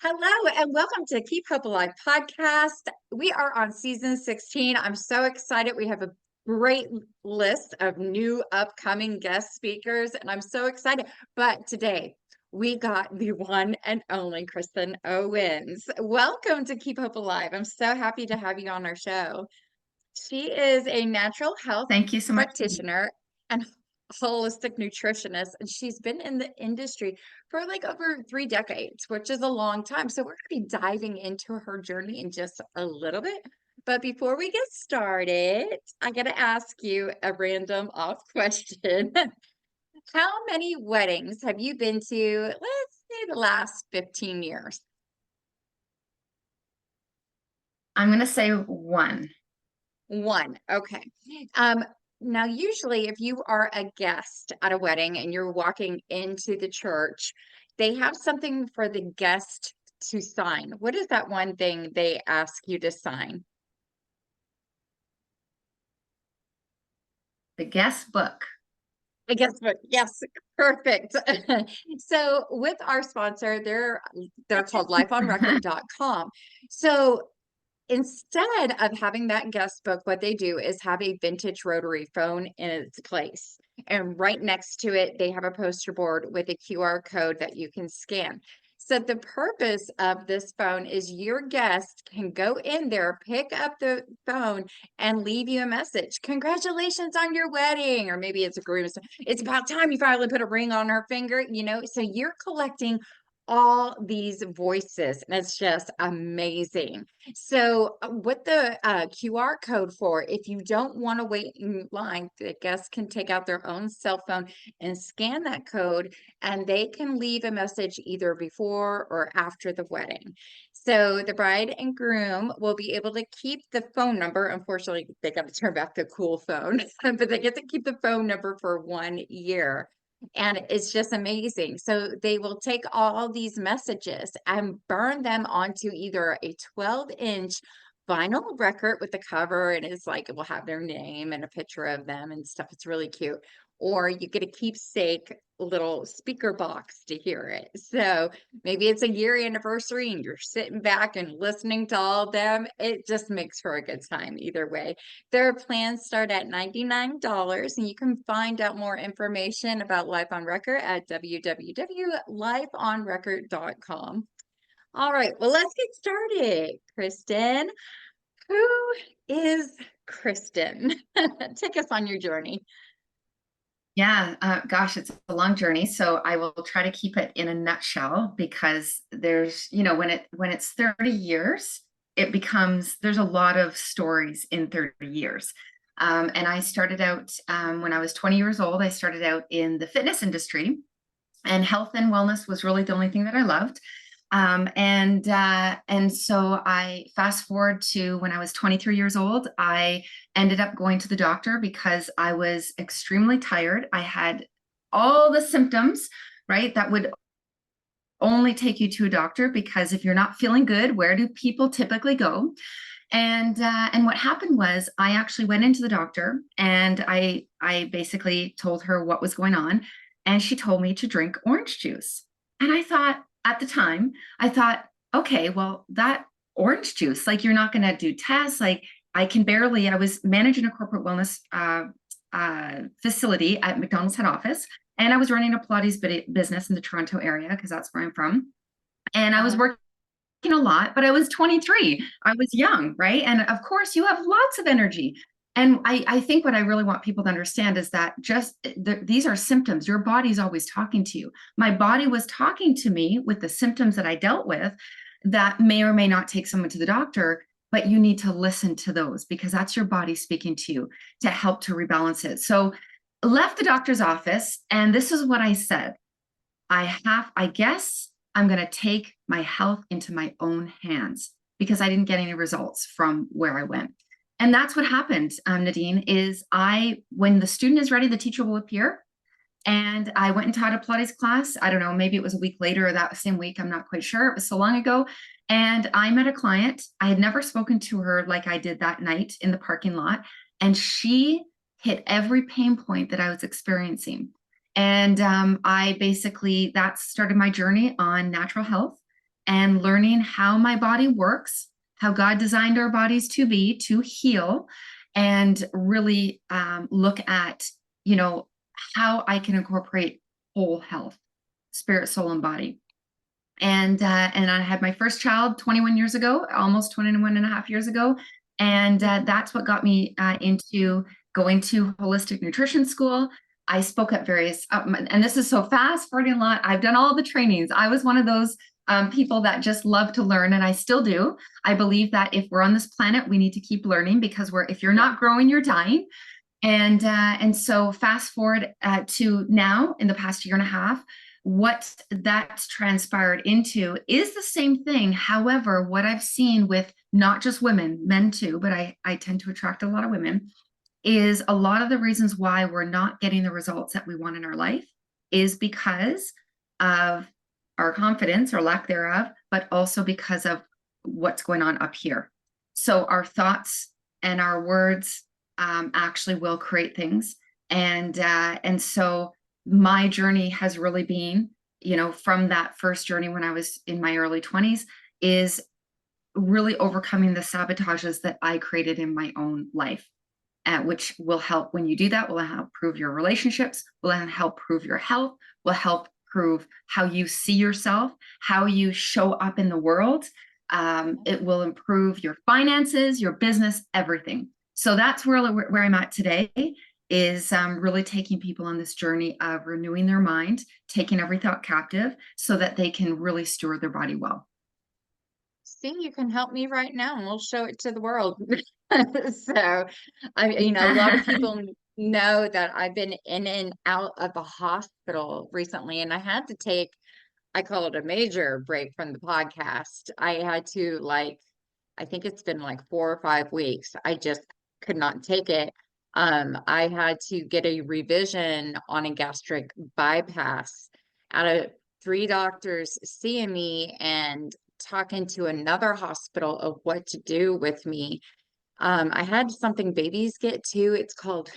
Hello and welcome to Keep Hope Alive podcast. We are on season 16. I'm so excited. We have a great list of new upcoming guest speakers, and I'm so excited. But today we got the one and only Kristen Owens. Welcome to Keep Hope Alive. I'm so happy to have you on our show. She is a natural health Thank you so much. practitioner and holistic nutritionist, and she's been in the industry for like over 3 decades, which is a long time. So we're going to be diving into her journey in just a little bit. But before we get started, I got to ask you a random off question. How many weddings have you been to, let's say, the last 15 years? I'm going to say one. One. Okay. Now, usually, if you are a guest at a wedding and you're walking into the church, they have something for the guest to sign. What is that one thing they ask you to sign? The guest book. I guess, but yes, perfect. So with our sponsor, they're called lifeonrecord.com. So instead of having that guest book, what they do is have a vintage rotary phone in its place. And right next to it, they have a poster board with a QR code that you can scan. So the purpose of this phone is your guest can go in there, pick up the phone, and leave you a message. Congratulations on your wedding. Or maybe it's a groom. It's about time you finally put a ring on her finger, So you're collecting all these voices, and it's just amazing. So with the QR code for, if you don't want to wait in line, the guests can take out their own cell phone and scan that code, and they can leave a message either before or after the wedding. So the bride and groom will be able to keep the phone number. Unfortunately, they got to turn back the cool phone, but they get to keep the phone number for 1 year. And it's just amazing. So they will take all these messages and burn them onto either a 12-inch vinyl record with the cover, and it's like it will have their name and a picture of them and stuff. It's really cute. Or you get a keepsake little speaker box to hear it. So maybe it's a year anniversary and you're sitting back and listening to all of them. It just makes for a good time either way. Their plans start at $99, and you can find out more information about Life on Record at www.lifeonrecord.com. All right, well, let's get started. Kristen, who is Kristen? Take us on your journey. Yeah, gosh, it's a long journey. So I will try to keep it in a nutshell because there's, when it's 30 years, there's a lot of stories in 30 years. And I started out when I was 20 years old. I started out in the fitness industry, and health and wellness was really the only thing that I loved. And so I fast forward to when I was 23 years old. I ended up going to the doctor because I was extremely tired. I had all the symptoms, right? That would only take you to a doctor, because if you're not feeling good, where do people typically go? And what happened was I actually went into the doctor, and I basically told her what was going on, and she told me to drink orange juice. And I thought, at the time, I thought, okay, well, that orange juice, like, you're not going to do tests. Like, I was managing a corporate wellness facility at McDonald's head office, and I was running a Pilates business in the Toronto area because that's where I'm from. And I was working a lot, but I was 23. I was young, right? And of course, you have lots of energy. And I think what I really want people to understand is that these are symptoms. Your body's always talking to you. My body was talking to me with the symptoms that I dealt with that may or may not take someone to the doctor, but you need to listen to those, because that's your body speaking to you to help to rebalance it. So left the doctor's office, and this is what I said. I guess I'm going to take my health into my own hands, because I didn't get any results from where I went. And that's what happened, Nadine, is when the student is ready, the teacher will appear. And I went and taught a Pilates class. I don't know, maybe it was a week later or that same week. I'm not quite sure. It was so long ago. And I met a client. I had never spoken to her like I did that night in the parking lot. And she hit every pain point that I was experiencing. And that started my journey on natural health. and learning how my body works, how God designed our bodies to be, to heal, and really look at, how I can incorporate whole health, spirit, soul, and body. And I had my first child 21 years ago, almost 21 and a half years ago. And that's what got me into going to holistic nutrition school. I spoke at various, and this is so fast forwarding a lot. I've done all the trainings. I was one of those people that just love to learn, and I still do. I believe that if we're on this planet, we need to keep learning, because if you're not growing, you're dying. And so fast forward to now, in the past year and a half, what that's transpired into is the same thing. However, what I've seen with not just women, men too, but I tend to attract a lot of women, is a lot of the reasons why we're not getting the results that we want in our life is because of our confidence or lack thereof, but also because of what's going on up here. So our thoughts and our words actually will create things. And so my journey has really been, from that first journey when I was in my early 20s, is really overcoming the sabotages that I created in my own life, which will help. When you do that, will help improve your relationships, will help improve your health, will help improve how you see yourself, how you show up in the world. It will improve your finances, your business, everything. So that's where I'm at today, is really taking people on this journey of renewing their mind, taking every thought captive so that they can really steward their body well. See, you can help me right now and we'll show it to the world. So, a lot of people know that I've been in and out of the hospital recently, and I had to take, I call it a major break from the podcast. I had to, I think it's been like 4 or 5 weeks. I just could not take it. I had to get a revision on a gastric bypass out of 3 doctors seeing me and talking to another hospital of what to do with me. I had something babies get too. It's called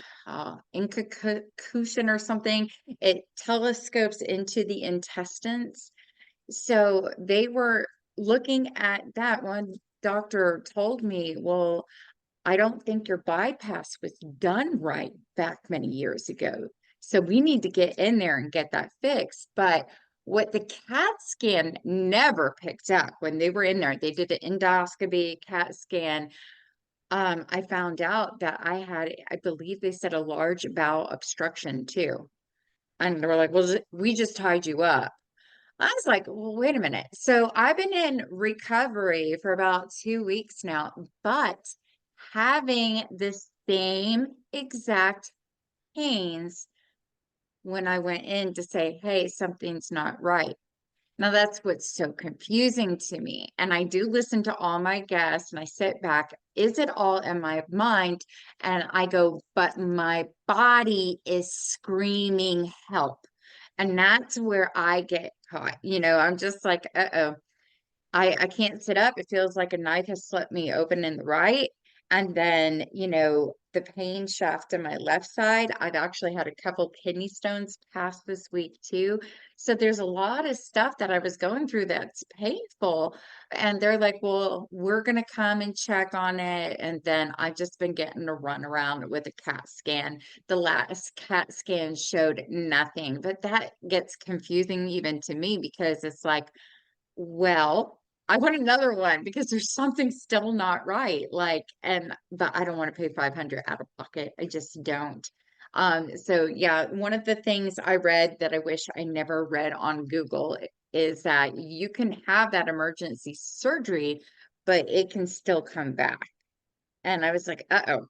incucussion or something. It telescopes into the intestines. So they were looking at that. One doctor told me, well, I don't think your bypass was done right back many years ago. So we need to get in there and get that fixed. But what the CAT scan never picked up when they were in there, they did the endoscopy, CAT scan. I found out that I had, I believe they said, a large bowel obstruction too. And they were like, well, we just tied you up. I was like, well, wait a minute. So I've been in recovery for about 2 weeks now, but having the same exact pains when I went in to say, hey, something's not right. Now that's what's so confusing to me. And I do listen to all my guests and I sit back, is it all in my mind? And I go, but my body is screaming help. And that's where I get caught. I'm just like, uh-oh. I can't sit up. It feels like a knife has slit me open in the right. And then, the pain shaft in my left side, I've actually had a couple kidney stones pass this week too. So there's a lot of stuff that I was going through that's painful. And they're like, well, we're going to come and check on it. And then I've just been getting a run around with a CAT scan. The last CAT scan showed nothing, but that gets confusing even to me, because it's like, well, I want another one because there's something still not right. But I don't want to pay 500 out of pocket. I just don't. So yeah, one of the things I read that I wish I never read on Google is that you can have that emergency surgery, but it can still come back. And I was like, uh-oh.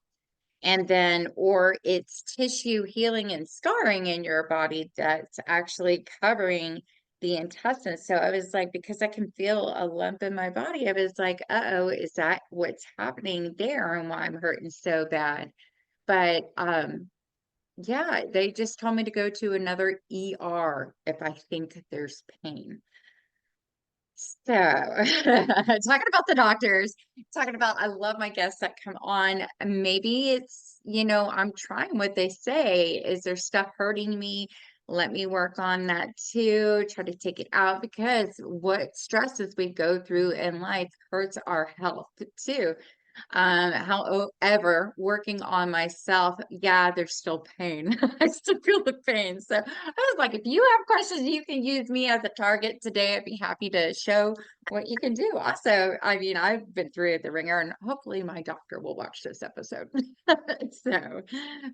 And then, or it's tissue healing and scarring in your body that's actually covering the intestines. So I was like, because I can feel a lump in my body, I was like, uh-oh, is that what's happening there and why I'm hurting so bad? But yeah, they just told me to go to another ER if I think there's pain. So, talking about the doctors, talking about, I love my guests that come on. Maybe it's, I'm trying what they say. Is there stuff hurting me? let me work on that too, try to take it out, because what stresses we go through in life hurts our health too. However, working on myself, yeah, there's still pain. I still feel the pain. So I was like, if you have questions, you can use me as a target today. I'd be happy to show what you can do. Also, I mean, I've been through the ringer, and hopefully my doctor will watch this episode. So,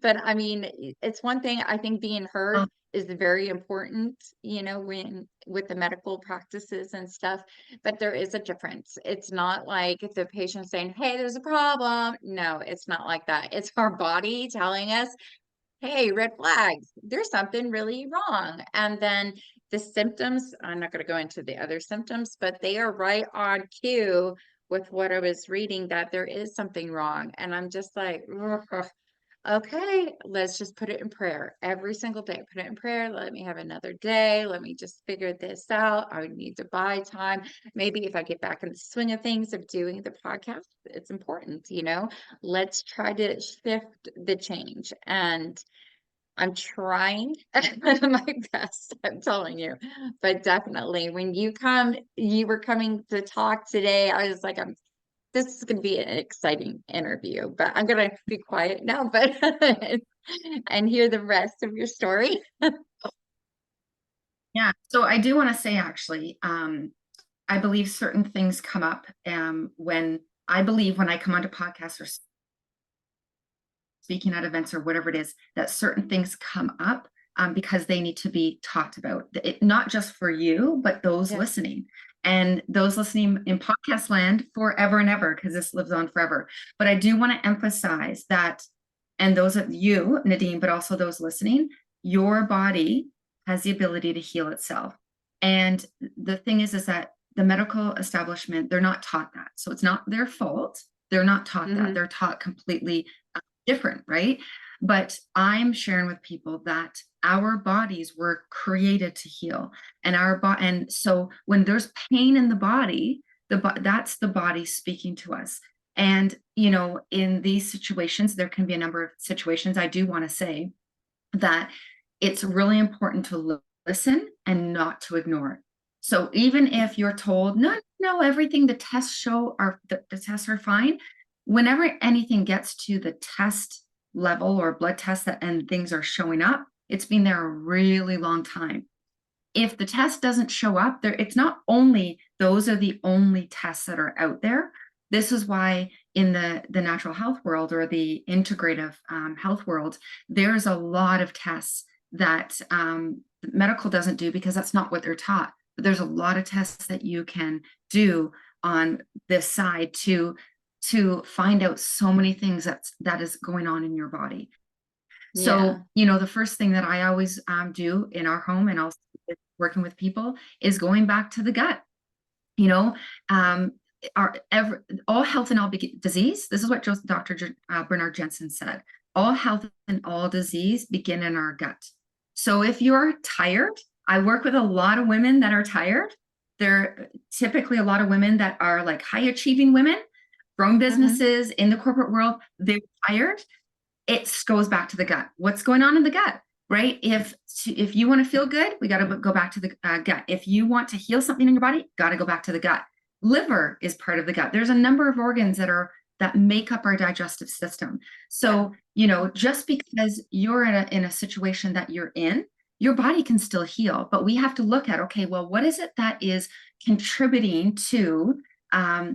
but I mean, it's one thing, I think being heard is very important, when with the medical practices and stuff, but there is a difference. It's not like the patient saying, hey, there's a problem. No, it's not like that. It's our body telling us, hey, red flags, there's something really wrong. And then the symptoms, I'm not going to go into the other symptoms, but they are right on cue with what I was reading, that there is something wrong. And I'm just like, ugh. Okay, let's just put it in prayer every single day. Put it in prayer. Let me have another day. Let me just figure this out. I need to buy time. Maybe if I get back in the swing of things of doing the podcast, it's important, Let's try to shift the change. And I'm trying my best, I'm telling you. But definitely when you were coming to talk today, I was like, this is going to be an exciting interview, but I'm going to be quiet now, but and hear the rest of your story. Yeah. So I do want to say, actually, I believe certain things come up when I come onto podcasts or speaking at events or whatever it is, that certain things come up because they need to be talked about. Not just for you, but those listening. And those listening in podcast land forever and ever, because this lives on forever. But I do want to emphasize that, and those of you, Nadine, but also those listening, your body has the ability to heal itself. And the thing is that the medical establishment, they're not taught that. So it's not their fault. They're not taught that. They're taught completely different, right? But I'm sharing with people that our bodies were created to heal, and and so when there's pain in the body, that's the body speaking to us. And in these situations, there can be a number of situations. I do want to say that it's really important to listen and not to ignore. So even if you're told, no, everything the tests show the tests are fine, whenever anything gets to the test level or blood test and things are showing up, it's been there a really long time. If the test doesn't show up there, it's not only those are the only tests that are out there. This is why in the natural health world or the integrative health world, there's a lot of tests that medical doesn't do, because that's not what they're taught. But there's a lot of tests that you can do on this side to find out so many things that is going on in your body. So, the first thing that I always do in our home, and also working with people, is going back to the gut. All health and all disease. This is what Dr. Bernard Jensen said. All health and all disease begin in our gut. So if you're tired, I work with a lot of women that are tired. They're typically a lot of women that are like high achieving women, grown businesses in the corporate world. They're tired. It goes back to the gut. What's going on in the gut, right? If you want to feel good, we got to go back to the gut. If you want to heal something in your body, got to go back to the gut. Liver is part of the gut. There's a number of organs that make up our digestive system. So, just because you're in a situation that you're in, your body can still heal, but we have to look at, okay, well, what is it that is contributing to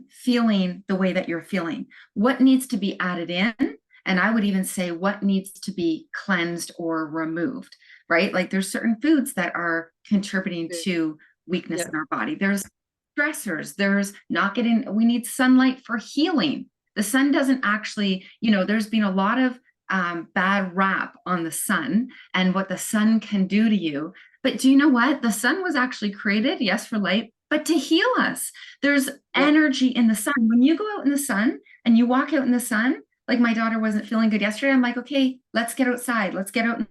feeling the way that you're feeling? What needs to be added in? And I would even say what needs to be cleansed or removed, right? Like there's certain foods that are contributing to weakness in our body. There's stressors. We need sunlight for healing. The sun doesn't actually, there's been a lot of bad rap on the sun and what the sun can do to you. But do you know what? The sun was actually created, yes, for light, but to heal us. There's energy in the sun. When you go out in the sun and you walk out in the sun, like my daughter wasn't feeling good yesterday, I'm like, okay, let's get outside. Let's get out in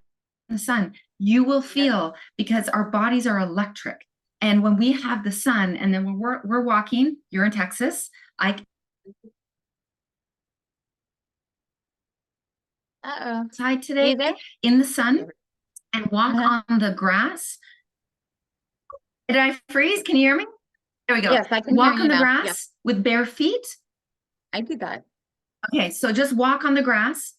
the sun. You will feel, because our bodies are electric. And when we have the sun, and then when we're walking, you're in Texas, outside today in the sun, and walk Uh-huh. on the grass. Did I freeze? Can you hear me? There we go. Yes, I can hear Walk on you the now. Yeah, grass with bare feet. I do that. Okay, so just walk on the grass.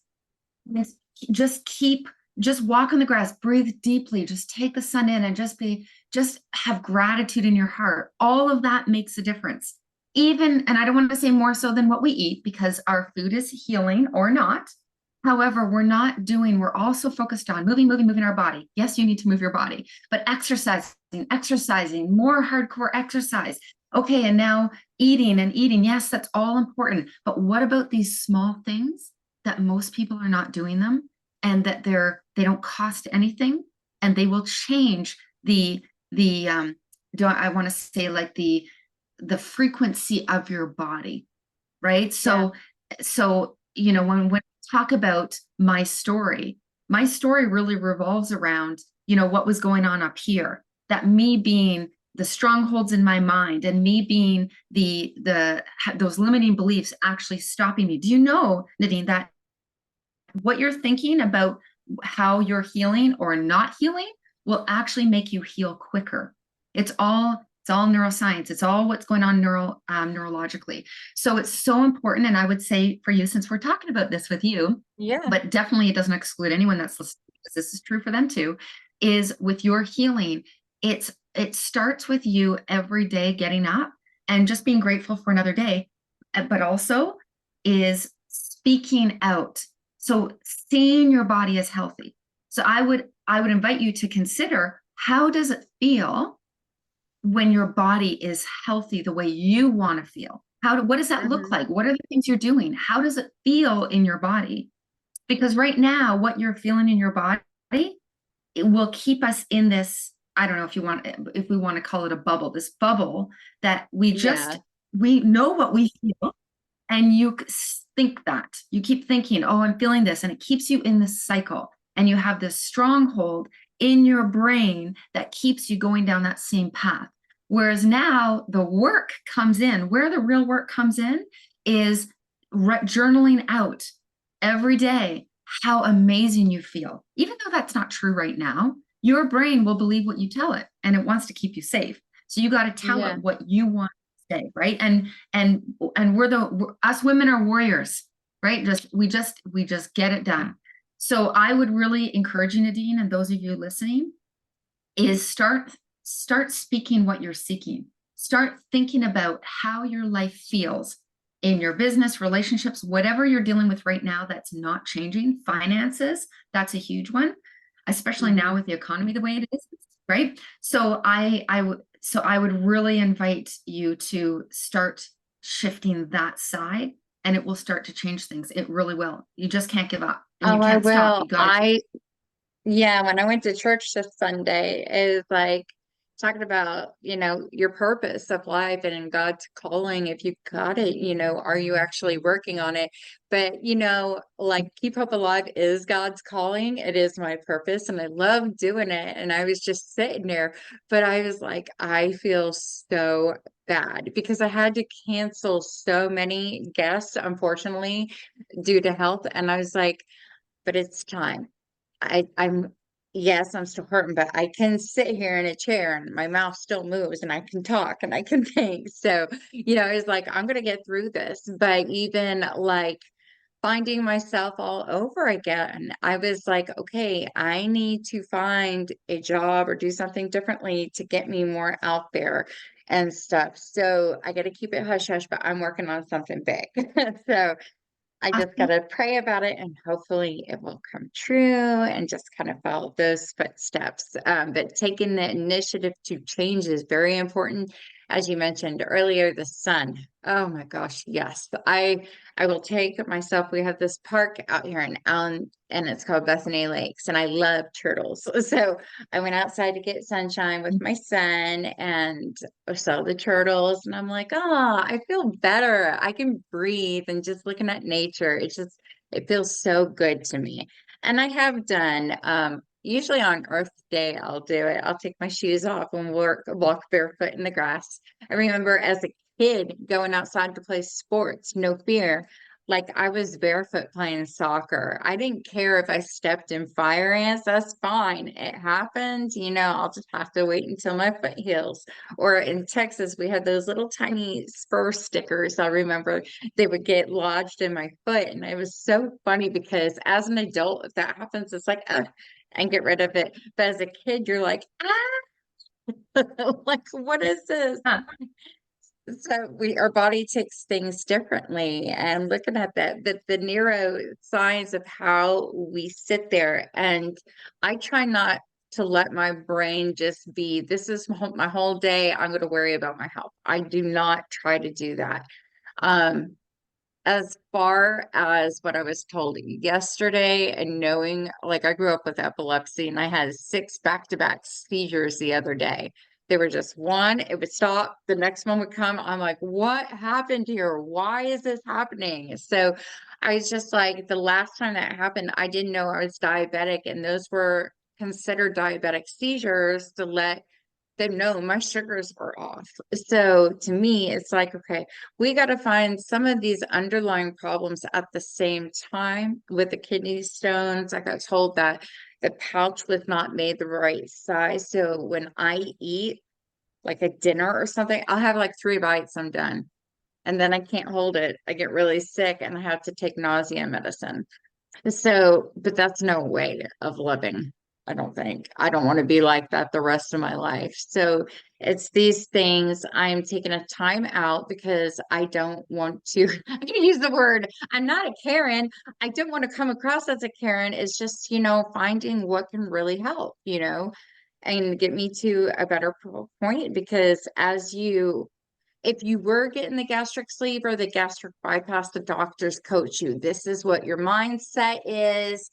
Just just keep, just walk on the grass, breathe deeply, just take the sun in and just have gratitude in your heart. All of that makes a difference. Even, and I don't want to say more so than what we eat because our food is healing or not. However, we're also focused on moving our body. Yes, you need to move your body, but exercising, more hardcore exercise. Okay, and now eating and eating. Yes, that's all important. But what about these small things that most people are not doing them, and that they don't cost anything, and they will change the do I want to say like the frequency of your body, right? Yeah. So you know, when we talk about my story really revolves around, you know, what was going on up here, that me being the strongholds in my mind and me being the those limiting beliefs actually stopping me. Do you know, Nadine, that what you're thinking about how you're healing or not healing will actually make you heal quicker? It's all neuroscience. It's all what's going on neurologically. So it's so important. And I would say for you, since we're talking about this with you, Yeah. but definitely it doesn't exclude anyone that's listening, because this is true for them too, is with your healing, it starts with you every day getting up and just being grateful for another day, but also is speaking out. So seeing your body as healthy. So I would invite you to consider, how does it feel when your body is healthy the way you want to feel? What does that look Hmm. like? What are the things you're doing? How does it feel in your body? Because right now, what you're feeling in your body, it will keep us in this, I don't know if we want to call it a bubble, this bubble that Yeah. we know what we feel, and think that you keep thinking, oh, I'm feeling this, and it keeps you in this cycle, and you have this stronghold in your brain that keeps you going down that same path. Whereas now the work comes in, where the real work comes in is journaling out every day how amazing you feel. Even though that's not true right now, your brain will believe what you tell it, and it wants to keep you safe. So you got to tell it Yeah. what you want to say, right? And us women are warriors, right? We just get it done. So I would really encourage you, Nadine, and those of you listening, is start speaking what you're seeking. Start thinking about how your life feels in your business, relationships, whatever you're dealing with right now that's not changing. Finances, that's a huge one, especially now Hmm. with the economy the way it is, right? So I would really invite you to start shifting that side, and it will start to change things. It really will. You just can't give up, and you Oh, I can't stop. will. You got to keep. Yeah, when I went to church this Sunday, it was like talking about, your purpose of life and in God's calling. If you got it, are you actually working on it? But, like Keep Hope Alive is God's calling. It is my purpose and I love doing it. And I was just sitting there, but I was like, I feel so bad because I had to cancel so many guests, unfortunately, due to health. And I was like, but it's time. I'm yes, I'm still hurting, but I can sit here in a chair and my mouth still moves and I can talk and I can think. So, it's like I'm gonna get through this. But even like finding myself all over again, I was like, okay, I need to find a job or do something differently to get me more out there and stuff. So I gotta keep it hush hush, but I'm working on something big. So I just got to pray about it and hopefully it will come true and just kind of follow those footsteps. But taking the initiative to change is very important. As you mentioned earlier, the sun. Oh my gosh, yes. I will take myself. We have this park out here in Allen and it's called Bethany Lakes and I love turtles. So I went outside to get sunshine with my son and I saw the turtles and I'm like, oh, I feel better. I can breathe and just looking at nature. It feels so good to me. And I have done, usually on Earth Day, I'll do it. I'll take my shoes off and walk barefoot in the grass. I remember as a kid going outside to play sports, no fear. Like I was barefoot playing soccer. I didn't care if I stepped in fire ants. That's fine. It happened. I'll just have to wait until my foot heals. Or in Texas, we had those little tiny spur stickers. I remember they would get lodged in my foot. And it was so funny because as an adult, if that happens, it's like, ugh, and get rid of it. But as a kid, you're like, ah, like, what is this? Huh. So our body takes things differently, and looking at that, the neuroscience of how we sit there, and I try not to let my brain just be, this is my whole day, I'm going to worry about my health. I do not try to do that. Um, as far as what I was told yesterday, and knowing, like, I grew up with epilepsy and I had 6 back-to-back seizures the other day. They were just one, it would stop, the next one would come. I'm like, what happened here? Why is this happening? So I was just like, the last time that happened, I didn't know I was diabetic, and those were considered diabetic seizures to let them know my sugars were off. So to me, it's like, okay, we got to find some of these underlying problems at the same time. With the kidney stones, I got told that the pouch was not made the right size. So when I eat like a dinner or something, I'll have like 3 bites, I'm done. And then I can't hold it. I get really sick and I have to take nausea medicine. So, but that's no way of living. I don't think. I don't want to be like that the rest of my life. So it's these things. I'm taking a time out because I don't want to, I'm going to use the word, I'm not a Karen. I don't want to come across as a Karen. It's just, finding what can really help, and get me to a better point. Because if you were getting the gastric sleeve or the gastric bypass, the doctors coach you. This is what your mindset is.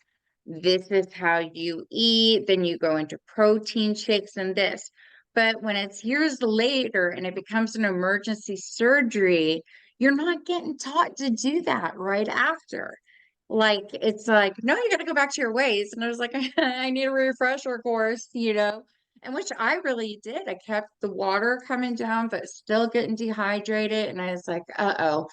This is how you eat. Then you go into protein shakes and this. But when it's years later and it becomes an emergency surgery, you're not getting taught to do that right after. Like, it's like, no, you got to go back to your ways. And I was like, I need a refresher course. And which I really did. I kept the water coming down, but still getting dehydrated. And I was like, uh-oh.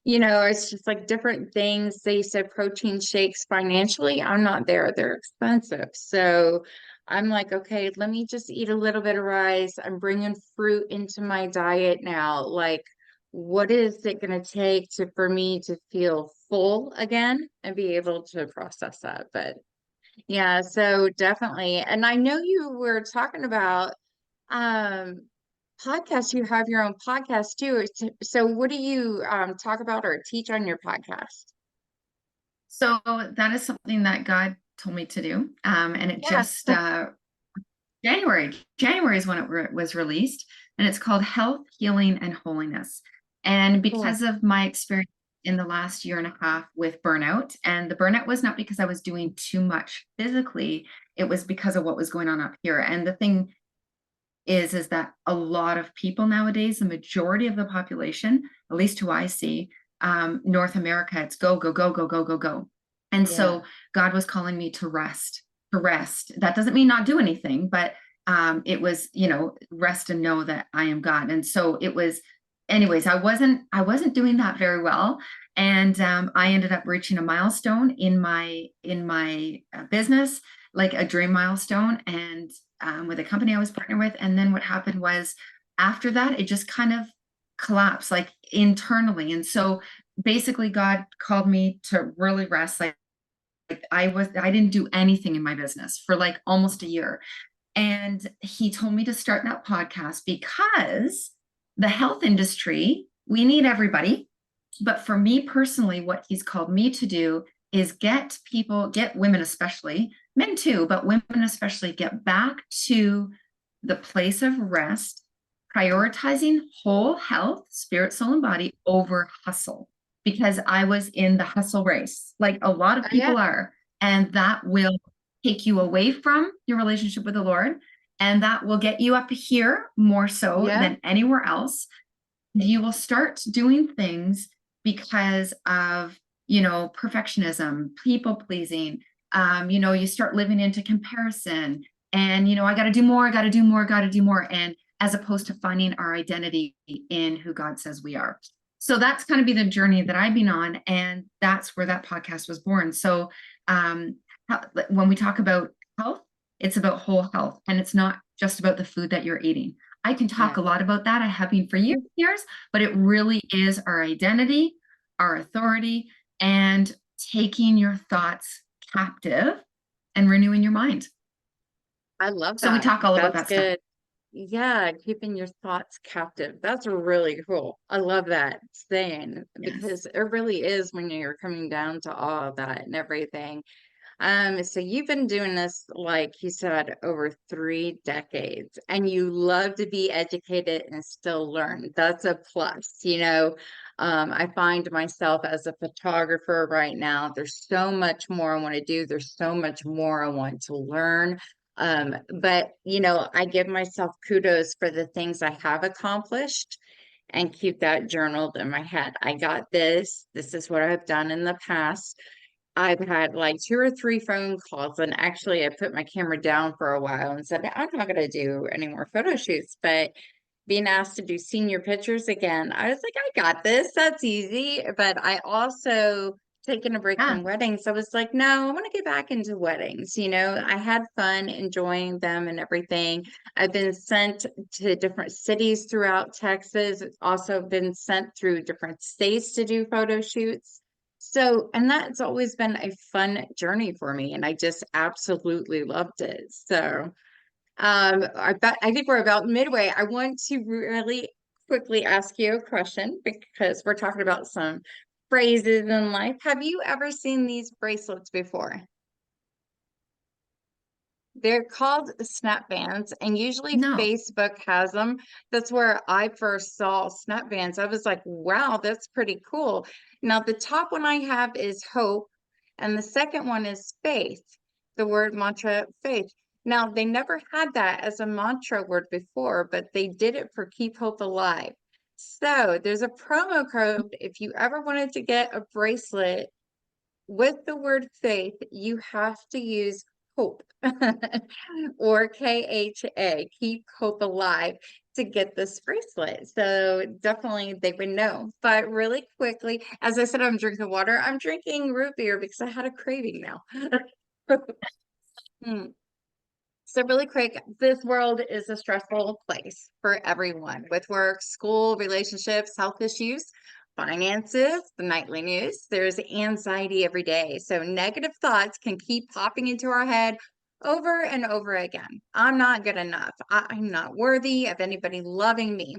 It's just like different things. They said protein shakes financially, I'm not there. They're expensive. So I'm like, okay, let me just eat a little bit of rice. I'm bringing fruit into my diet now. Like, what is it going to take for me to feel full again and be able to process that? But yeah, so definitely. And I know you were talking about um podcasts. You have your own podcast too. So what do you talk about or teach on your podcast? So that is something that God told me to do. And it Yeah, just January is when it was released, and it's called Health, Healing, and Holiness. And cool. because of my experience in the last year and a half with burnout, and the burnout was not because I was doing too much physically, it was because of what was going on up here. And the thing is that a lot of people nowadays, the majority of the population, at least who I see, North America, it's go, go, go, go, go, go, go. And Yeah. so God was calling me to rest, to rest. That doesn't mean not do anything, but it was, rest and know that I am God. And so it was, anyways, I wasn't doing that very well. And I ended up reaching a milestone in my business, like a dream milestone. And with a company I was partnered with. And then what happened was after that, it just kind of collapsed like internally. And so basically God called me to really rest. Like I didn't do anything in my business for like almost a year. And he told me to start that podcast because the health industry, we need everybody. But for me personally, what he's called me to do is get women especially, men too, but women especially, get back to the place of rest, prioritizing whole health, spirit, soul, and body over hustle. Because I was in the hustle race, like a lot of Yeah. people are. And that will take you away from your relationship with the Lord. And that will get you up here more so Yeah. than anywhere else. You will start doing things because of, perfectionism, people pleasing. You start living into comparison and, I got to do more, got to do more, got to do more. And as opposed to finding our identity in who God says we are. So that's kind of be the journey that I've been on. And that's where that podcast was born. So um, when we talk about health, it's about whole health, and it's not just about the food that you're eating. I can talk Yeah, a lot about that. I have been for years, but it really is our identity, our authority, and taking your thoughts captive and renewing your mind. I love So we that. talk all about That's that stuff. good. Yeah, keeping your thoughts captive. That's really cool. I love that saying Yes. because it really is when you're coming down to all of that and everything. So you've been doing this, like you said, over 3 decades, and you love to be educated and still learn. That's a plus, you know. I find myself as a photographer right now, there's so much more I want to do. There's so much more I want to learn. But you know, I give myself kudos for the things I have accomplished and keep that journaled in my head. I got this. This is what I've done in the past. I've had like 2 or 3 phone calls, and actually, I put my camera down for a while and said, I'm not going to do any more photo shoots. But being asked to do senior pictures again, I was like, I got this. That's easy. But I also taken a break Yeah. from weddings. I was like, no, I want to get back into weddings. You know, I had fun enjoying them and everything. I've been sent to different cities throughout Texas, also been sent through different states to do photo shoots. So, and that's always been a fun journey for me, and I just absolutely loved it. So, I think we're about midway. I want to really quickly ask you a question because we're talking about some phrases in life. Have you ever seen these bracelets before? They're called snap bands, and usually No. Facebook has them. That's where I first saw snap bands. I was like, wow, that's pretty cool. Now, the top one I have is hope, and the second one is faith, the word mantra faith. Now, they never had that as a mantra word before, but they did it for Keep Hope Alive. So there's a promo code if you ever wanted to get a bracelet with the word faith, you have to use hope or KHA, keep hope alive to get this bracelet. So definitely they would know. But really quickly, as I said, I'm drinking water. I'm drinking root beer because I had a craving now. Hmm. So really quick, this world is a stressful place for everyone with work, school, relationships, health issues, finances, the nightly news. There's anxiety every day. So negative thoughts can keep popping into our head over and over again. I'm not good enough. I'm not worthy of anybody loving me.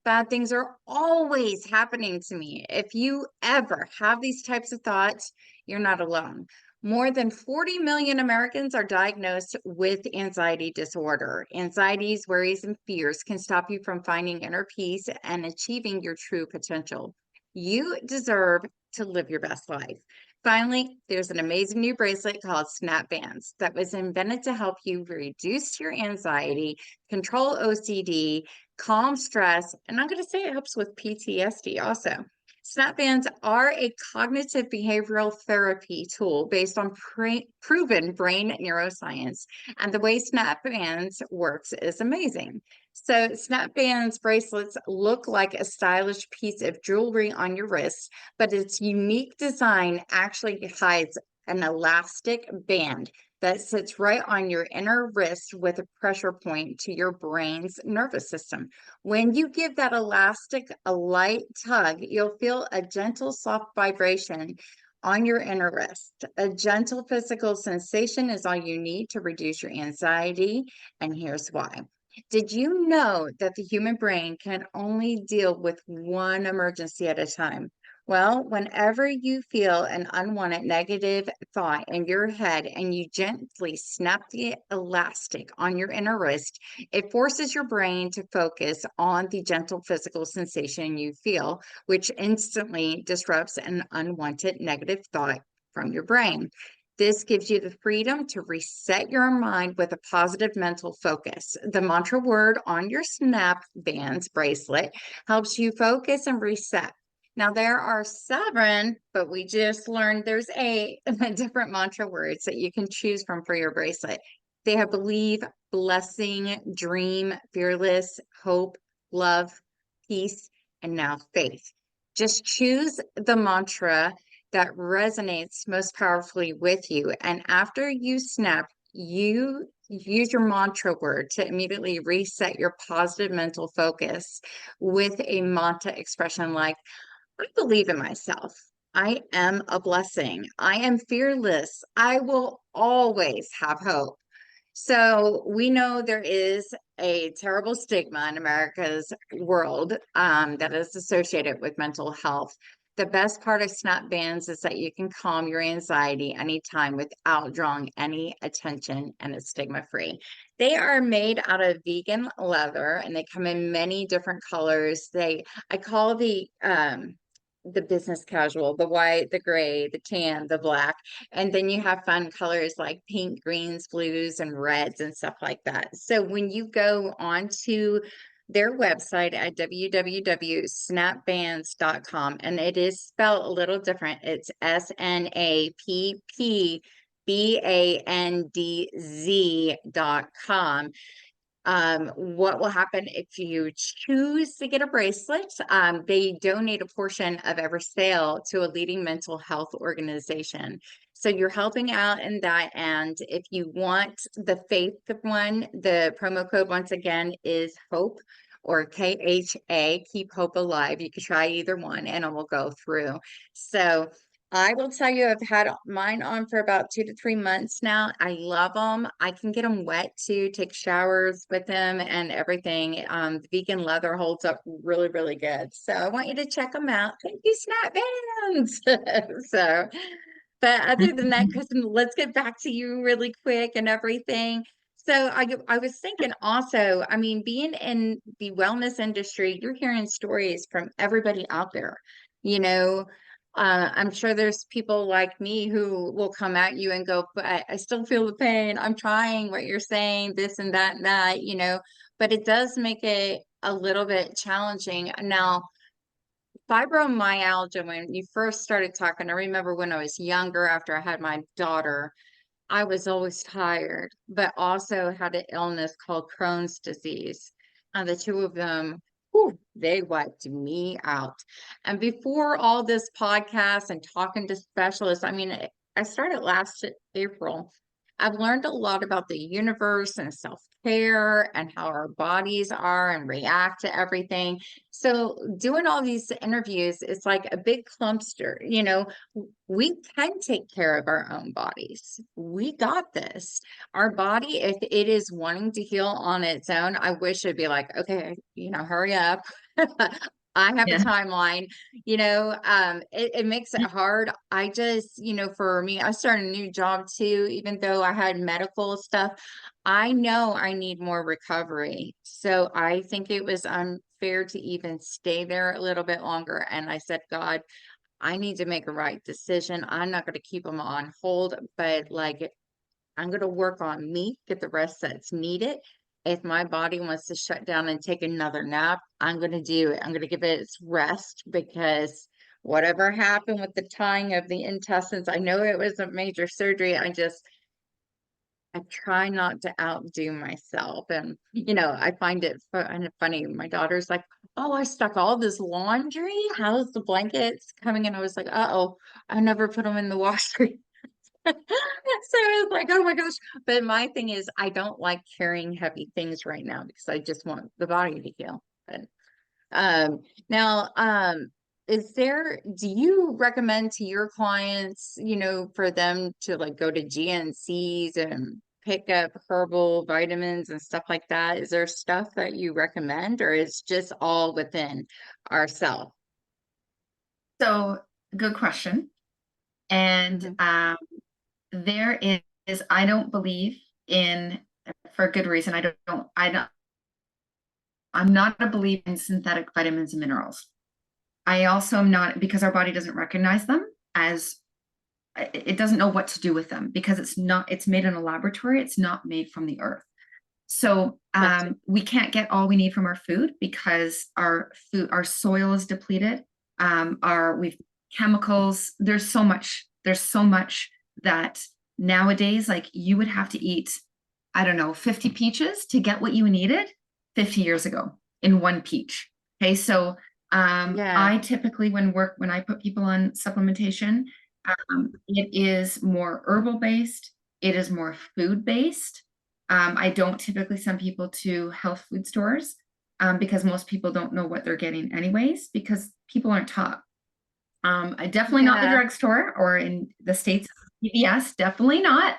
Bad things are always happening to me. If you ever have these types of thoughts, you're not alone. More than 40 million Americans are diagnosed with anxiety disorder. Anxieties, worries, and fears can stop you from finding inner peace and achieving your true potential. You deserve to live your best life. Finally, there's an amazing new bracelet called Snap Bands that was invented to help you reduce your anxiety, control OCD, calm stress, and I'm going to say it helps with PTSD also. Snap bands are a cognitive behavioral therapy tool based on proven brain neuroscience. And the way Snap bands works is amazing. So Snap bands bracelets look like a stylish piece of jewelry on your wrist, but its unique design actually hides an elastic band that sits right on your inner wrist with a pressure point to your brain's nervous system. When you give that elastic a light tug, you'll feel a gentle, soft vibration on your inner wrist. A gentle physical sensation is all you need to reduce your anxiety, and here's why. Did you know that the human brain can only deal with one emergency at a time? Well, whenever you feel an unwanted negative thought in your head and you gently snap the elastic on your inner wrist, it forces your brain to focus on the gentle physical sensation you feel, which instantly disrupts an unwanted negative thought from your brain. This gives you the freedom to reset your mind with a positive mental focus. The mantra word on your Snap Bands bracelet helps you focus and reset. Now, there are 7, but we just learned there's 8 different mantra words that you can choose from for your bracelet. They have believe, blessing, dream, fearless, hope, love, peace, and now faith. Just choose the mantra that resonates most powerfully with you. And after you snap, you use your mantra word to immediately reset your positive mental focus with a mantra expression like, I believe in myself. I am a blessing. I am fearless. I will always have hope. So we know there is a terrible stigma in America's world that is associated with mental health. The best part of snap bands is that you can calm your anxiety anytime without drawing any attention, and it's stigma free. They are made out of vegan leather and they come in many different colors. I call the business casual, the white, the gray, the tan, the black. And then you have fun colors like pink, greens, blues, and reds and stuff like that. So when you go onto their website at www.snapbands.com, and it is spelled a little different. It's SNAPPBANDZ.com. What will happen if you choose to get a bracelet? They donate a portion of every sale to a leading mental health organization. So you're helping out in that. And if you want the faith one, the promo code once again is HOPE or KHA, Keep Hope Alive. You can try either one and it will go through. So I will tell you, I've had mine on for about 2 to 3 months now. I love them. I can get them wet too, take showers with them and everything. The vegan leather holds up really, really good. So I want you to check them out. Thank you, Snap Bands. So, but other than that, Kristen, let's get back to you really quick and everything. So I was thinking also, I mean, being in the wellness industry, you're hearing stories from everybody out there, you know. I'm sure there's people like me who will come at you and go, but I still feel the pain. I'm trying what you're saying, this and that, but it does make it a little bit challenging. Now, fibromyalgia, when you first started talking, I remember when I was younger, after I had my daughter, I was always tired, but also had an illness called Crohn's disease. And the two of them, whew, they wiped me out. And before all this podcast and talking to specialists, I mean, I started last April. I've learned a lot about the universe and self-care and how our bodies are and react to everything. So doing all these interviews, it's like a big cluster, we can take care of our own bodies. We got this. Our body, if it is wanting to heal on its own, I wish it'd be like, okay, hurry up. I have a Yeah. timeline, it makes it hard. I just, for me, I started a new job too, even though I had medical stuff. I know I need more recovery. So I think it was unfair to even stay there a little bit longer. And I said, God, I need to make a right decision. I'm not going to keep them on hold, but like I'm going to work on me, get the rest that's needed. If my body wants to shut down and take another nap, I'm going to do it. I'm going to give it its rest because whatever happened with the tying of the intestines, I know it was a major surgery. I try not to outdo myself. And, I find it funny. My daughter's like, oh, I stuck all this laundry. How's the blankets coming in? I was like, uh-oh, I never put them in the washer. So it's like, oh my gosh. But my thing is, I don't like carrying heavy things right now because I just want the body to heal. But now, do you recommend to your clients, for them to like go to GNCs and pick up herbal vitamins and stuff like that? Is there stuff that you recommend, or is just all within ourselves? So good question. And there is, I don't believe in, for a good reason, I'm not a believer in synthetic vitamins and minerals. I also am not, because our body doesn't recognize them as, it doesn't know what to do with them because it's made in a laboratory. It's not made from the earth. So we can't get all we need from our food because our soil is depleted. We've chemicals. There's so much that nowadays, like you would have to eat, I don't know, 50 peaches to get what you needed 50 years ago in one peach. Okay. So Yeah. I typically, when I put people on supplementation, it is more herbal based. It is more food based. I don't typically send people to health food stores because most people don't know what they're getting anyways, because people aren't taught. I definitely not the Yeah. drugstore, or in the States, CVS, definitely not.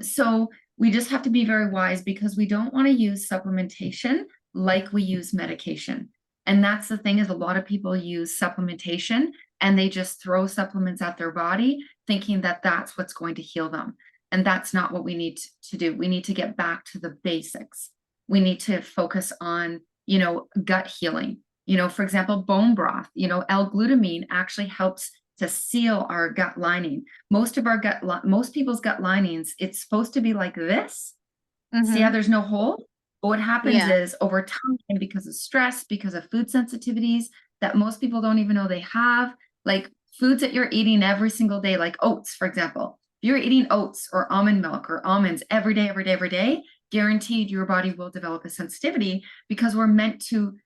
So we just have to be very wise, because we don't want to use supplementation like we use medication. And that's the thing, is a lot of people use supplementation and they just throw supplements at their body thinking that that's what's going to heal them. And that's not what we need to do. We need to get back to the basics. We need to focus on, gut healing. For example, bone broth, L-glutamine actually helps to seal our gut lining. Most people's gut linings, it's supposed to be like this. See how Mm-hmm. there's no hole? But what happens Yeah. is, over time, because of stress, because of food sensitivities that most people don't even know they have, like foods that you're eating every single day, like oats, for example. If you're eating oats or almond milk or almonds every day, every day, every day, guaranteed your body will develop a sensitivity, because we're meant to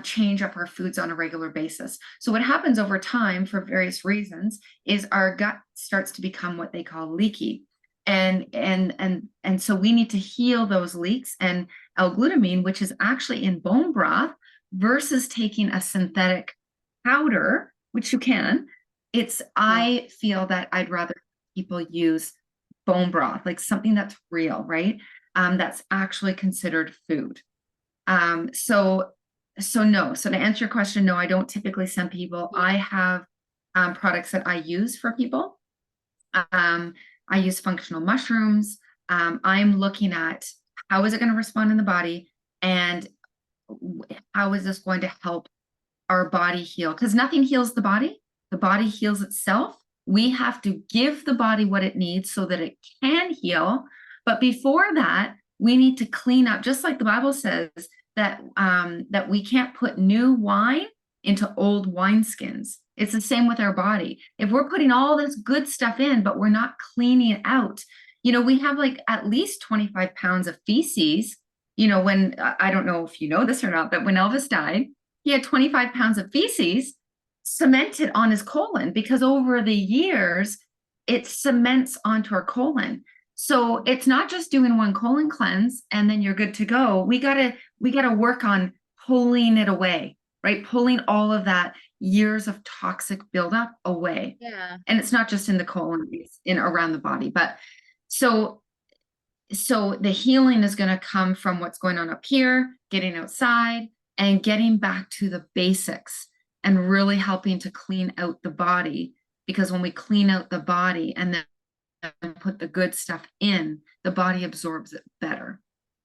change up our foods on a regular basis. So what happens over time, for various reasons, is our gut starts to become what they call leaky. And so we need to heal those leaks. And L-glutamine, which is actually in bone broth, versus taking a synthetic powder, which you can, Yeah. I feel that I'd rather people use bone broth, like something that's real, right? That's actually considered food. So no. So to answer your question, no, I don't typically send people. Yeah. I have products that I use for people. I use functional mushrooms. I'm looking at how is it going to respond in the body, and how is this going to help our body heal? Because nothing heals the body. The body heals itself. We have to give the body what it needs so that it can heal. But before that, we need to clean up, just like the Bible says that we can't put new wine into old wineskins. It's the same with our body. If we're putting all this good stuff in, but we're not cleaning it out, we have like at least 25 pounds of feces. When I don't know if you know this or not, but when Elvis died, he had 25 pounds of feces cemented on his colon, because over the years, it cements onto our colon. So it's not just doing one colon cleanse and then you're good to go. We gotta work on pulling it away, right? Pulling all of that years of toxic buildup away. Yeah. And it's not just in the colon, it's in around the body. But so the healing is going to come from what's going on up here, getting outside, and getting back to the basics, and really helping to clean out the body. Because when we clean out the body and then put the good stuff in, the body absorbs it better,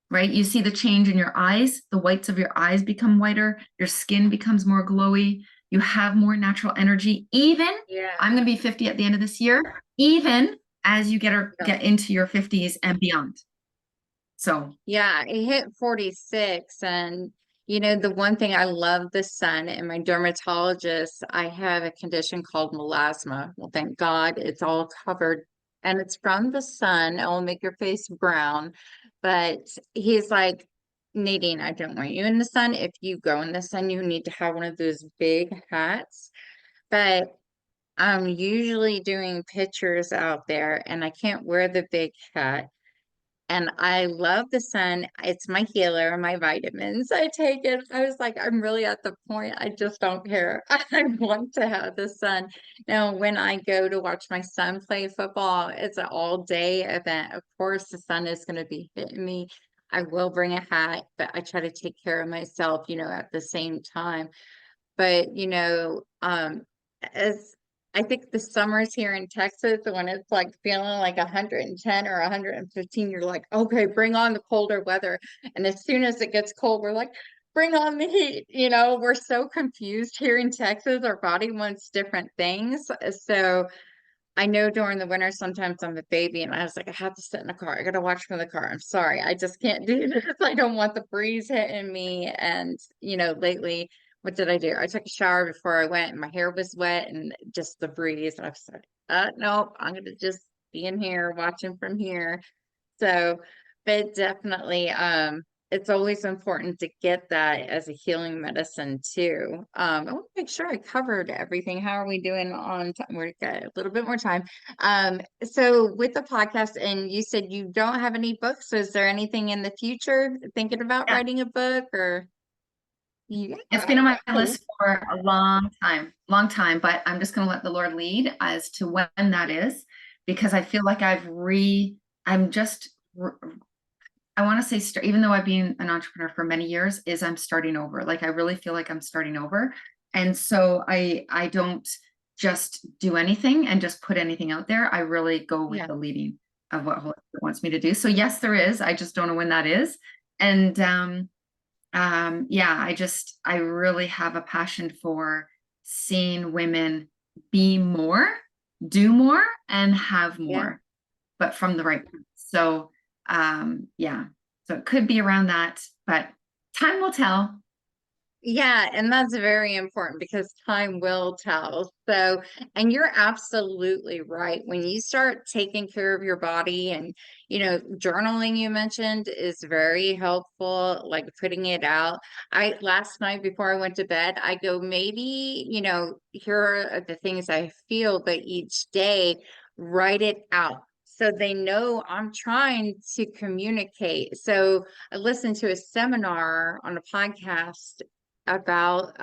right? You see the change in your eyes. The whites of your eyes become whiter. Your skin becomes more glowy. You have more natural energy. Even, Yeah. I'm going to be 50 at the end of this year, even as you get into your 50s and beyond. So Yeah, it hit 46. And, the one thing I love the sun, and my dermatologist, I have a condition called melasma. Well, thank God it's all covered, and it's from the sun. It will make your face brown. But he's like, Nadine, I don't want you in the sun. If you go in the sun, you need to have one of those big hats. But I'm usually doing pictures out there and I can't wear the big hat. And I love the sun. It's my healer, my vitamins. I take it. I was like, I'm really at the point. I just don't care. I want to have the sun. Now, when I go to watch my son play football, it's an all day event. Of course, the sun is going to be hitting me. I will bring a hat, but I try to take care of myself, at the same time. But, as I think the summers here in Texas, when it's like feeling like 110 or 115, you're like, okay, bring on the colder weather. And as soon as it gets cold, we're like, bring on the heat. We're so confused here in Texas. Our body wants different things. So I know during the winter, sometimes I'm a baby and I was like, I have to sit in the car. I got to watch from the car. I'm sorry. I just can't do this. I don't want the breeze hitting me. And, lately, what did I do? I took a shower before I went and my hair was wet and just the breeze. I was like, no, I'm going to just be in here watching from here. So, but definitely, it's always important to get that as a healing medicine too. I want to make sure I covered everything. How are we doing on time? We've got a little bit more time. So with the podcast, and you said you don't have any books, so is there anything in the future thinking about Yeah, writing a book or? it's been Yeah, on my okay. list for a long time, but I'm just going to let the Lord lead as to when that is, because I feel like I'm just, I want to say, even though I've been an entrepreneur for many years, I'm starting over. Like, I really feel like I'm starting over. And so I don't just do anything and just put anything out there. I really go with Yeah. the leading of what Holy Spirit wants me to do. So yes, there is. I just don't know when that is. And yeah, I really have a passion for seeing women be more, do more, and have Yeah. more, but from the right place. So yeah, so it could be around that, but time will tell. Yeah, and that's very important because time will tell. So, and you're absolutely right. When you start taking care of your body and, journaling you mentioned is very helpful, like putting it out. Last night before I went to bed, I go, maybe, here are the things I feel, but each day, write it out. So they know I'm trying to communicate. So I listened to a seminar on a podcast about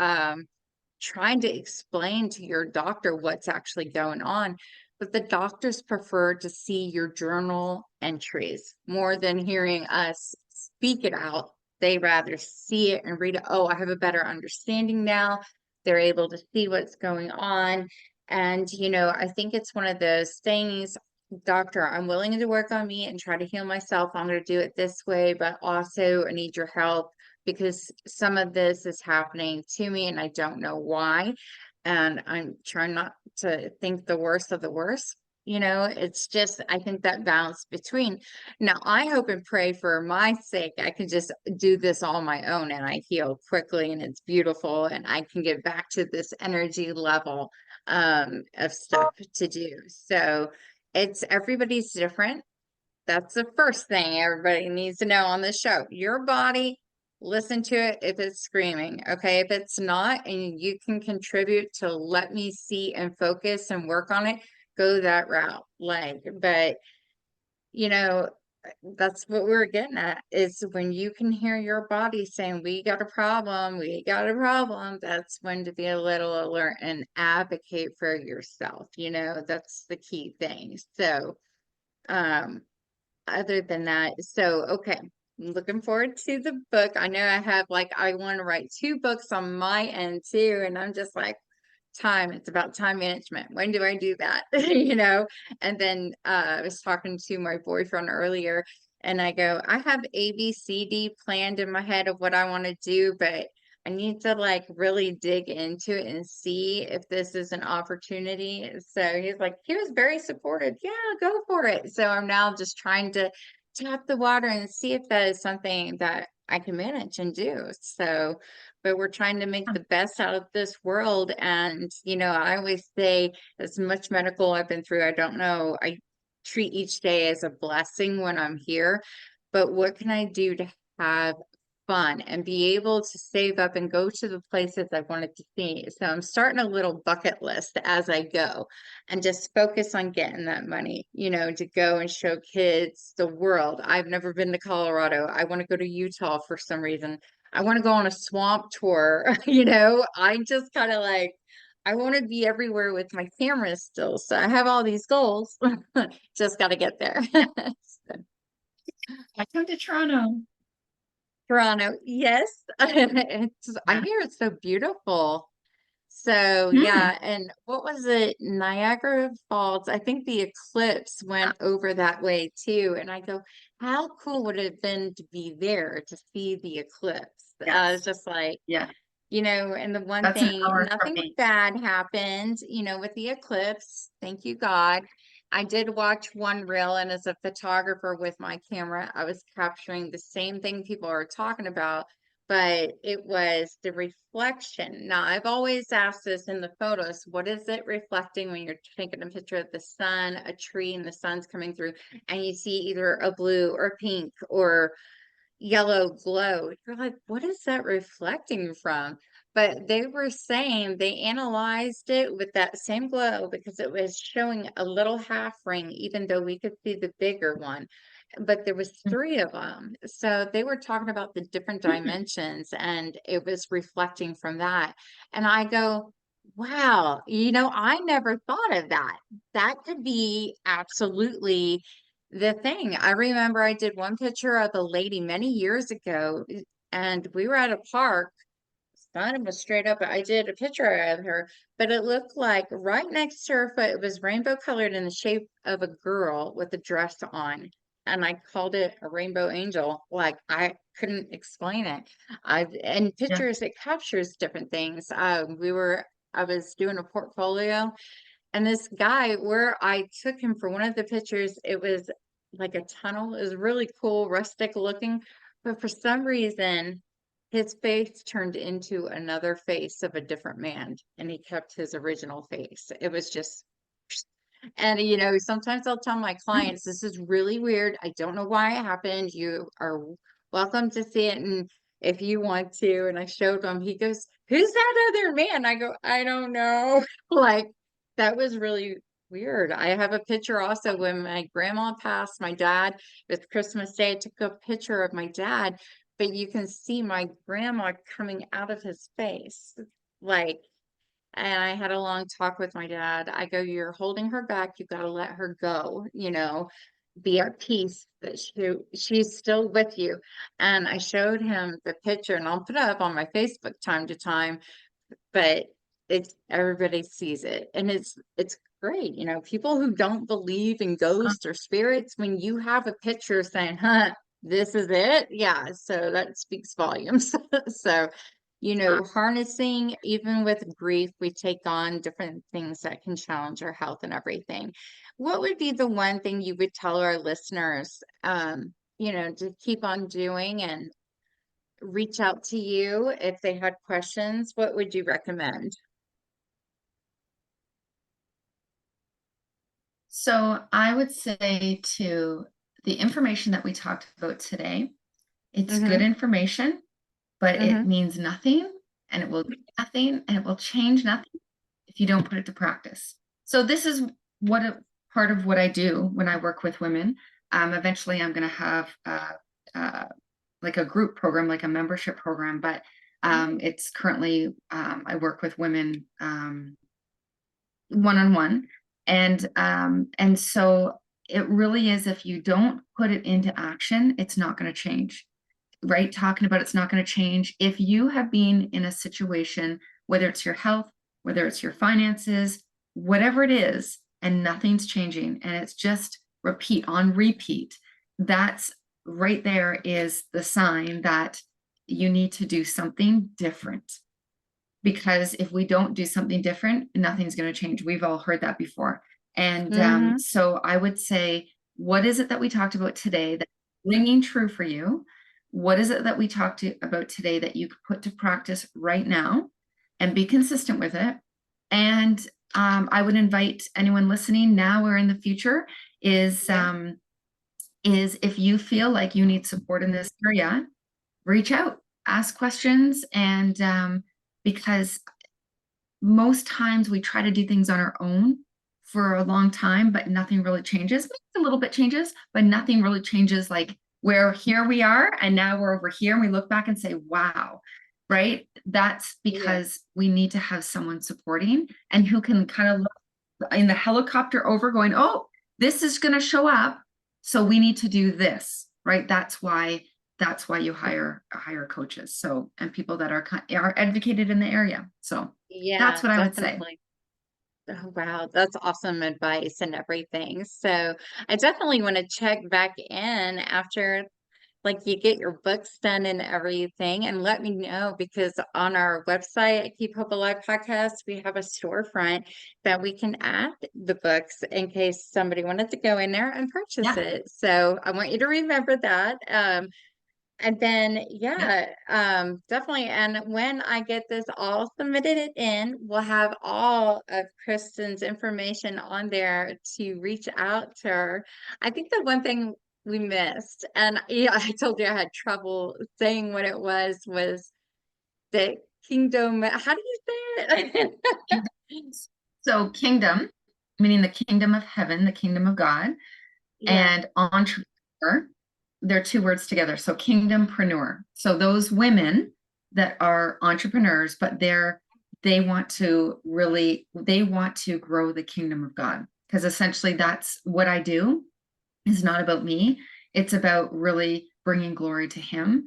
trying to explain to your doctor what's actually going on. But the doctors prefer to see your journal entries more than hearing us speak it out. They rather see it and read it. Oh, I have a better understanding now. They're able to see what's going on. And, I think it's one of those things, doctor, I'm willing to work on me and try to heal myself. I'm going to do it this way, but also I need your help because some of this is happening to me and I don't know why. And I'm trying not to think the worst of the worst. It's just, I think that balance between. Now, I hope and pray for my sake, I can just do this all my own and I heal quickly and it's beautiful and I can get back to this energy level of stuff to do. So it's everybody's different. That's the first thing everybody needs to know on this show. Your body, listen to it if it's screaming. Okay. If it's not, and you can contribute to let me see and focus and work on it, go that route. But you know, that's what we're getting at is when you can hear your body saying, we got a problem, that's when to be a little alert and advocate for yourself. That's the key thing. So, um, other than that, so okay, I'm looking forward to the book. I know I want to write two books on my end too, and I'm just like, it's about time management. When do I do that? And then I was talking to my boyfriend earlier, and I go, I have ABCD planned in my head of what I want to do, but I need to like really dig into it and see if this is an opportunity. So he's like, he was very supportive. Yeah, go for it. So I'm now just trying to tap the water and see if that is something that I can manage and do. So, but we're trying to make the best out of this world. And, I always say, as much medical I've been through, I don't know, I treat each day as a blessing when I'm here. But what can I do to have fun and be able to save up and go to the places I wanted to see? So I'm starting a little bucket list as I go and just focus on getting that money, to go and show kids the world. I've never been to Colorado. I want to go to Utah for some reason. I want to go on a swamp tour. I just kind of like, I want to be everywhere with my camera still. So I have all these goals. Just got to get there. So, I come to Toronto. Toronto, yes. I Yeah. hear it's so beautiful. So Mm. yeah, and what was it? Niagara Falls. I think the eclipse went over that way too. And I go, how cool would it have been to be there to see the eclipse? I was Yes. just like, Yeah. and the one That's an thing, hour from nothing me. bad happened, with the eclipse. Thank you, God. I did watch one reel, and as a photographer with my camera, I was capturing the same thing people are talking about, but it was the reflection. Now, I've always asked this in the photos, what is it reflecting when you're taking a picture of the sun, a tree, and the sun's coming through, and you see either a blue or pink or yellow glow. You're like, what is that reflecting from? But they were saying they analyzed it with that same glow because it was showing a little half ring, even though we could see the bigger one. But there was three of them. So they were talking about the different Mhm. dimensions and it was reflecting from that. And I go, wow, you know, I never thought of that. That could be absolutely the thing. I remember I did one picture of a lady many years ago, and we were at a park. Sun was straight up. I did a picture of her, but it looked like right next to her foot, it was rainbow colored in the shape of a girl with a dress on. And I called it a rainbow angel. Like I couldn't explain it. And Yeah. pictures, it captures different things. I was doing a portfolio and this guy, where I took him for one of the pictures, it was like a tunnel. It was really cool, rustic looking. But for some reason, his face turned into another face of a different man, and he kept his original face. It was just, and you know, sometimes I'll tell my Mm. clients, this is really weird. I don't know why it happened. You are welcome to see it. And if you want to, and I showed him, he goes, who's that other man? I go, I don't know. Like, that was really weird. I have a picture also when my grandma passed, my dad, with Christmas Day, I took a picture of my dad, but you can see my grandma coming out of his face. Like, and I had a long talk with my dad. I go, you're holding her back. You got to let her go, you know, be at peace that she's still with you. And I showed him the picture and I'll put it up on my Facebook time to time, but it's everybody sees it and it's great. You know, people who don't believe in Uh, ghosts or spirits, when you have a picture saying, huh, this is it, yeah, so that speaks volumes. So, you know, harnessing, even with grief, we take on different things that can challenge our health and everything. What would be the one thing you would tell our listeners, you know, to keep on doing and reach out to you if they had questions? What would you recommend? So I would say to the information that we talked about today, it's good Mm-hmm. information, but it Mm-hmm. means nothing and it will do nothing and it will change nothing if you don't put it to practice. So this is what part of what I do when I work with women. Eventually, I'm going to have uh, like a group program, like a membership program, but it's currently I work with women one on one, and so it really is. If you don't put it into action, it's not going to change. Right? Talking about it's not going to change. If you have been in a situation, whether it's your health, whether it's your finances, whatever it is, and nothing's changing, and it's just repeat on repeat, that's right there is the sign that you need to do something different. Because if we don't do something different, nothing's going to change. We've all heard that before. And Mm-hmm. so I would say, what is it that we talked about today that's ringing true for you? What is it that we about today that you could put to practice right now and be consistent with it? And I would invite anyone listening now or in the future is Yeah. is if you feel like you need support in this area, reach out, ask questions, and because most times we try to do things on our own for a long time, but nothing really changes. Maybe a little bit changes, but nothing really changes. Like where here we are, and now we're over here, and we look back and say, wow, right? That's Yeah. because we need to have someone supporting and who can kind of look in the helicopter over going, oh, this is going to show up. So we need to do this, right? That's why you hire coaches. So, and people that are educated in the area. So that's Yeah, what I would say. definitely. Oh, wow, that's awesome advice and everything. So I definitely want to check back in after like you get your books done and everything and let me know because on our website at Keep Hope Alive podcast, we have a storefront that we can add the books in case somebody wanted to go in there and purchase Yeah. it. So I want you to remember that. And then, Yep. yeah, definitely. And when I get this all submitted in, we'll have all of Kristen's information on there to reach out to her. I think the one thing we missed. And yeah, I told you I had trouble saying what it was the kingdom. How do you say it? So kingdom, meaning the kingdom of heaven, the kingdom of God, Yeah. and entrepreneur, they're two words together. So kingdompreneur. So those women that are entrepreneurs, but they want to grow the kingdom of God. Because essentially that's what I do is not about me. It's about really bringing glory to him,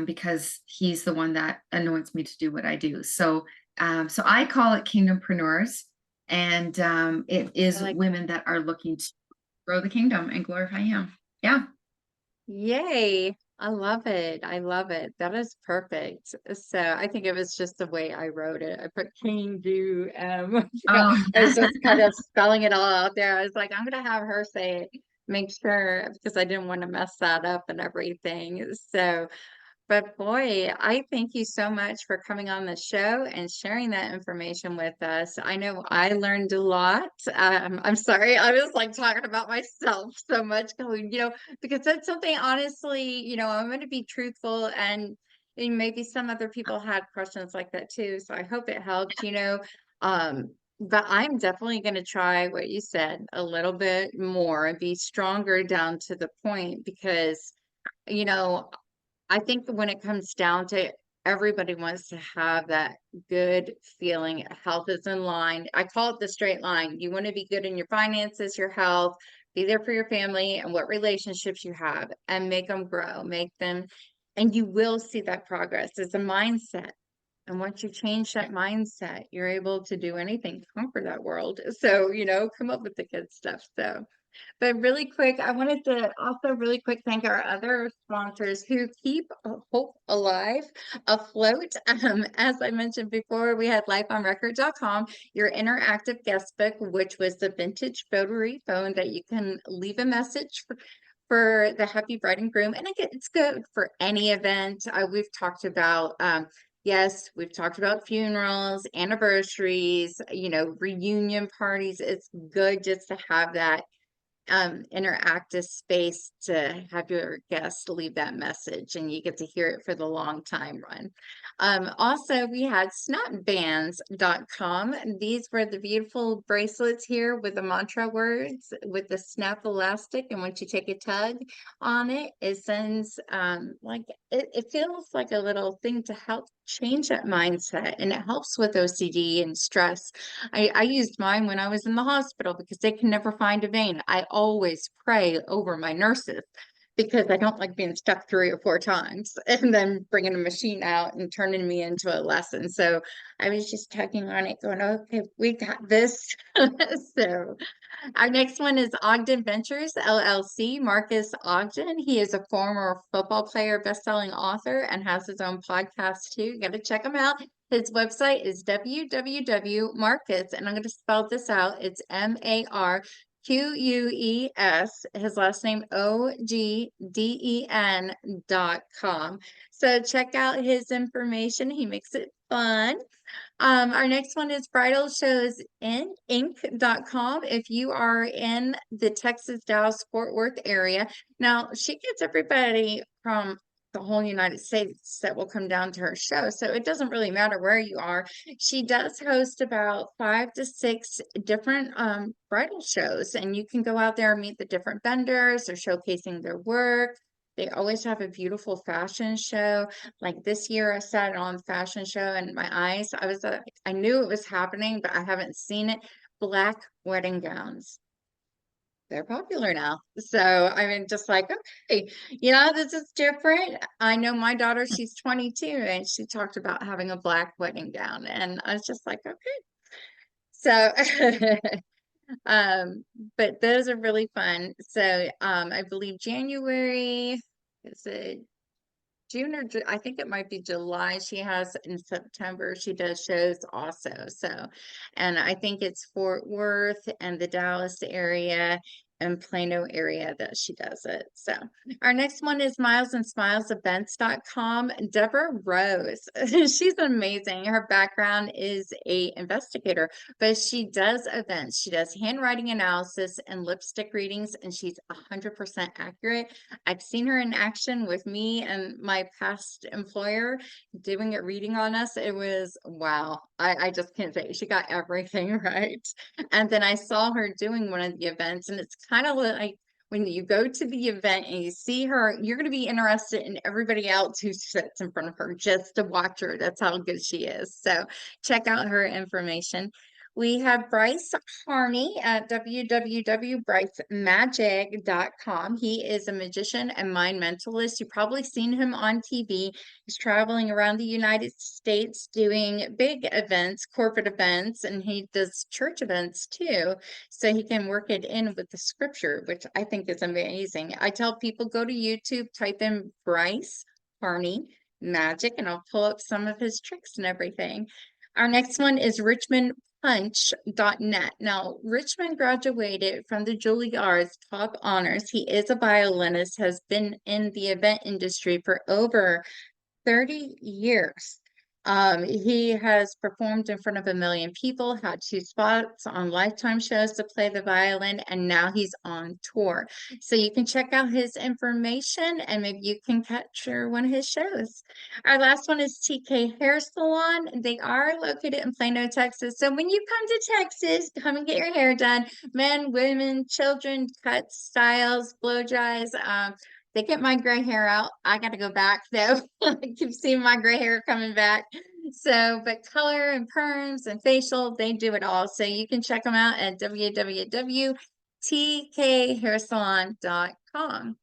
because he's the one that anoints me to do what I do. So I call it kingdompreneurs, and it I is like women that are looking to grow the kingdom and glorify him. Yeah. Yay. I love it. I love it. That is perfect. So I think it was just the way I wrote it. I put King do Oh, I was just kind of spelling it all out there. I was like, I'm gonna have her say it, make sure because I didn't want to mess that up and everything. So but boy, I thank you so much for coming on the show and sharing that information with us. I know I learned a lot. I'm sorry, I was like talking about myself so much, going, because that's something honestly, I'm going to be truthful and maybe some other people had questions like that too. So I hope it helped. But I'm definitely going to try what you said a little bit more and be stronger down to the point because you know, I think that when it comes down to it, everybody wants to have that good feeling. Health is in line. I call it the straight line. You want to be good in your finances, your health, be there for your family and what relationships you have and make them grow, make them, and you will see that progress. It's a mindset. And once you change that mindset, you're able to do anything to conquer that world. So, come up with the good stuff. So, but really quick, I wanted to also really quick thank our other sponsors who keep hope alive, afloat. As I mentioned before, we had lifeonrecord.com, your interactive guest book, which was the vintage rotary phone that you can leave a message for the happy bride and groom. And again, it's good for any event. We've talked about yes, we've talked about funerals, anniversaries, reunion parties. It's good just to have that interactive space to have your guests leave that message and you get to hear it for the long time run. Also, we had snapbands.com. These were the beautiful bracelets here with the mantra words with the snap elastic. And once you take a tug on it, it sends like it feels like a little thing to help change that mindset and it helps with OCD and stress. I used mine when I was in the hospital because they can never find a vein. I always pray over my nurses because I don't like being stuck 3 or 4 times and then bringing a machine out and turning me into a lesson. So I was just tugging on it, going, okay, we got this. So our next one is Ogden Ventures LLC. Marcus Ogden. He is a former football player, best-selling author, and has his own podcast too. You got to check him out. His website is www.marcus, and I'm going to spell this out. It's MARQUES. His last name OGDEN.com. So check out his information. He makes it fun. Our next one is bridalshowsinc.com. If you are in the Texas, Dallas, Fort Worth area, now she gets everybody from the whole United States that will come down to her show. So it doesn't really matter where you are. She does host about 5 to 6 different bridal shows, and you can go out there and meet the different vendors. They're showcasing their work. They always have a beautiful fashion show. Like this year, I sat on fashion show and my eyes, I knew it was happening, but I haven't seen it. Black wedding gowns. They're popular now. So, I mean, just like, okay, this is different. I know my daughter, she's 22, and she talked about having a black wedding gown. And I was just like, okay. So, um, but those are really fun. So, I believe January, is it June or I think it might be July. She has in September. She does shows also. So, and I think it's Fort Worth and the Dallas area. in Plano area that she does it. So our next one is milesandSmilesEvents.com. Deborah Rose. She's amazing. Her background is a investigator, but she does events. She does handwriting analysis and lipstick readings, and she's 100% accurate. I've seen her in action with me and my past employer doing a reading on us. It was wow. I just can't say she got everything right. And then I saw her doing one of the events, and it's kind of like when you go to the event and you see her, you're going to be interested in everybody else who sits in front of her just to watch her. That's how good she is. So check out her information. We have Bryce Harney at www.brycemagic.com. He is a magician and mind mentalist. You've probably seen him on TV. He's traveling around the United States doing big events, corporate events, and he does church events too. So he can work it in with the scripture, which I think is amazing. I tell people go to YouTube, type in Bryce Harney Magic, and I'll pull up some of his tricks and everything. Our next one is richmondpunch.net. Now, Richmond graduated from the Juilliard's top honors. He is a violinist, has been in the event industry for over 30 years. He has performed in front of 1 million people, had 2 spots on Lifetime shows to play the violin, and now he's on tour. So you can check out his information and maybe you can capture one of his shows. Our last one is TK Hair Salon. They are located in Plano, Texas. So when you come to Texas, come and get your hair done. Men, women, children, cuts, styles, blow dries. They get my gray hair out. I got to go back though. I keep seeing my gray hair coming back. So, but color and perms and facial, they do it all. So you can check them out at www.tkhairsalon.com.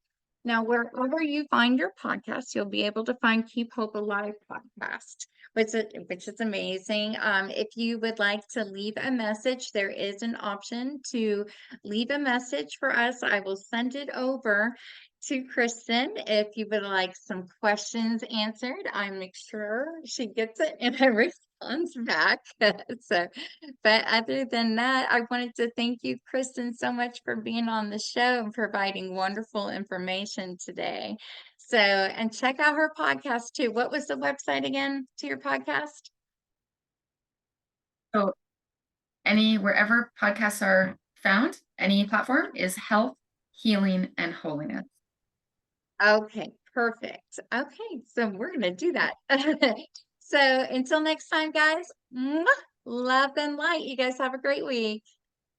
Now, wherever you find your podcast, you'll be able to find Keep Hope Alive podcast, which is amazing. If you would like to leave a message, there is an option to leave a message for us. I will send it over to Kristen if you would like some questions answered. I make sure she gets it and I responds back. So, but other than that, I wanted to thank you, Kristen, so much for being on the show and providing wonderful information today. So, and check out her podcast too. What was the website again to your podcast? So wherever podcasts are found, any platform is Health, Healing, and Holiness. Okay, perfect. Okay, so we're going to do that. So until next time, guys, love and light. You guys have a great week.